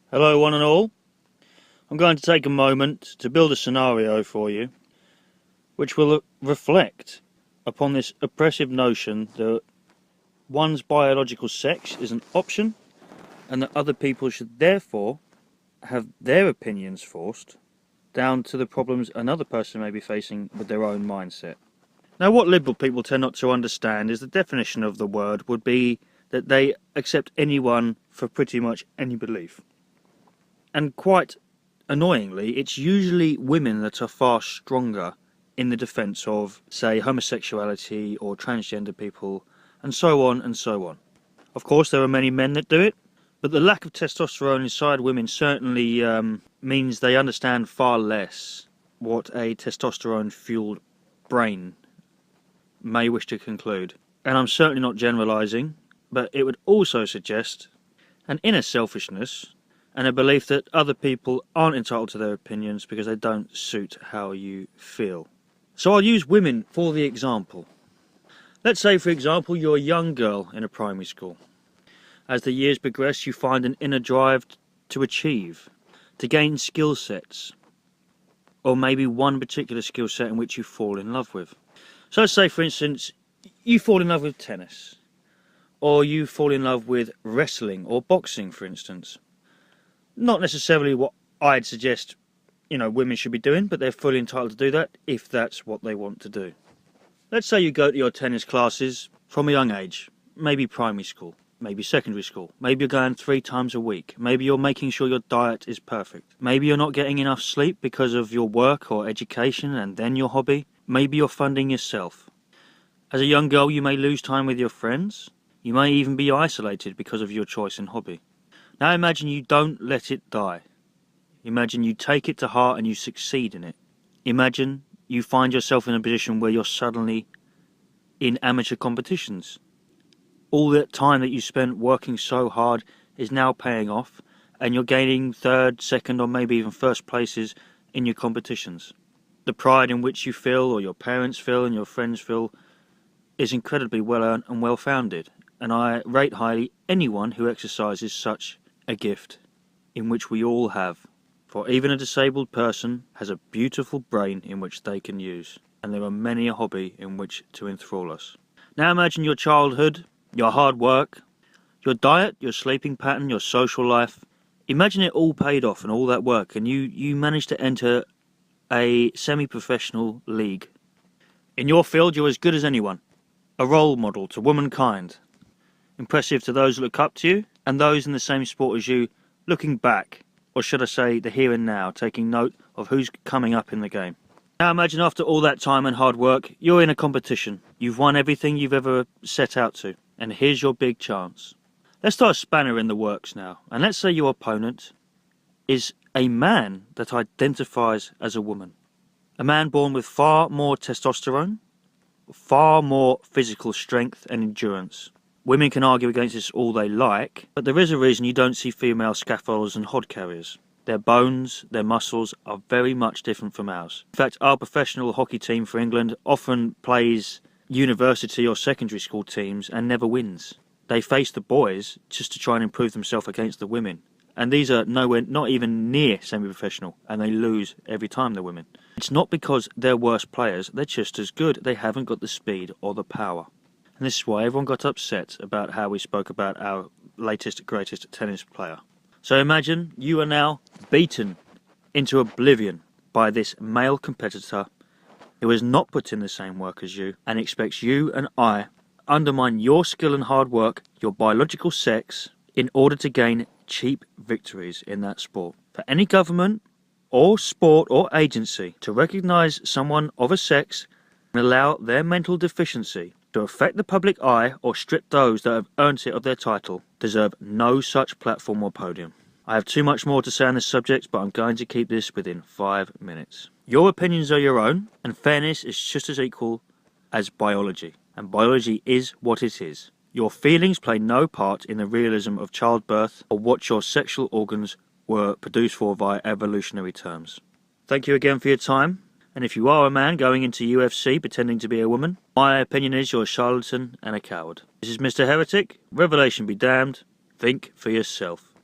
Hello one and all. I'm going to take a moment to build a scenario for you which will reflect upon this oppressive notion that one's biological sex is an option and that other people should therefore have their opinions forced down to the problems another person may be facing with their own mindset. Now, what liberal people tend not to understand is the definition of the word would be that they accept anyone for pretty much any belief. And quite annoyingly, it's usually women that are far stronger in the defence of, say, homosexuality or transgender people, and so on and so on. Of course, there are many men that do it, but the lack of testosterone inside women certainly means they understand far less what a testosterone-fueled brain may wish to conclude. And I'm certainly not generalising, but it would also suggest an inner selfishness and a belief that other people aren't entitled to their opinions because they don't suit how you feel. So I'll use women for the example. Let's say, for example, you're a young girl in a primary school. As the years progress, you find an inner drive to achieve, to gain skill sets, or maybe one particular skill set in which you fall in love with. So let's say, for instance, you fall in love with tennis, or you fall in love with wrestling or boxing, for instance. Not necessarily what I'd suggest, women should be doing, but they're fully entitled to do that if that's what they want to do. Let's say you go to your tennis classes from a young age, maybe primary school, maybe secondary school. Maybe you're going 3 times a week. Maybe you're making sure your diet is perfect. Maybe you're not getting enough sleep because of your work or education and then your hobby. Maybe you're funding yourself. As a young girl, you may lose time with your friends. You may even be isolated because of your choice in hobby. Now imagine you don't let it die. Imagine you take it to heart and you succeed in it. Imagine you find yourself in a position where you're suddenly in amateur competitions. All that time that you spent working so hard is now paying off, and you're gaining 3rd, 2nd, or maybe even 1st places in your competitions. The pride in which you feel, or your parents feel, and your friends feel, is incredibly well earned and well founded, and I rate highly anyone who exercises such a gift, in which we all have. For even a disabled person has a beautiful brain in which they can use, and there are many a hobby in which to enthrall us. Now imagine your childhood, your hard work, your diet, your sleeping pattern, your social life. Imagine it all paid off and all that work, and you managed to enter a semi-professional league. In your field, you're as good as anyone. A role model to womankind. Impressive to those who look up to you, and those in the same sport as you, looking back, or should I say the here and now, taking note of who's coming up in the game. Now imagine after all that time and hard work, you're in a competition. You've won everything you've ever set out to, and here's your big chance. Let's throw a spanner in the works now, and let's say your opponent is a man that identifies as a woman. A man born with far more testosterone, far more physical strength and endurance. Women can argue against this all they like, but there is a reason you don't see female scaffolders and hod carriers. Their bones, their muscles are very much different from ours. In fact, our professional hockey team for England often plays university or secondary school teams and never wins. They face the boys just to try and improve themselves against the women. And these are nowhere, not even near semi-professional, and they lose every time they're women. It's not because they're worse players, they're just as good. They haven't got the speed or the power. And this is why everyone got upset about how we spoke about our latest, greatest tennis player. So imagine you are now beaten into oblivion by this male competitor who has not put in the same work as you and expects you and I undermine your skill and hard work, your biological sex, in order to gain cheap victories in that sport. For any government or sport or agency to recognise someone of a sex and allow their mental deficiency to affect the public eye or strip those that have earned it of their title deserve no such platform or podium. I have too much more to say on this subject, but I'm going to keep this within 5 minutes. Your opinions are your own, and fairness is just as equal as biology, and biology is what it is. Your feelings play no part in the realism of childbirth or what your sexual organs were produced for via evolutionary terms. Thank you again for your time. And if you are a man going into UFC pretending to be a woman, my opinion is you're a charlatan and a coward. This is Mr. Heretic. Revelation be damned. Think for yourself.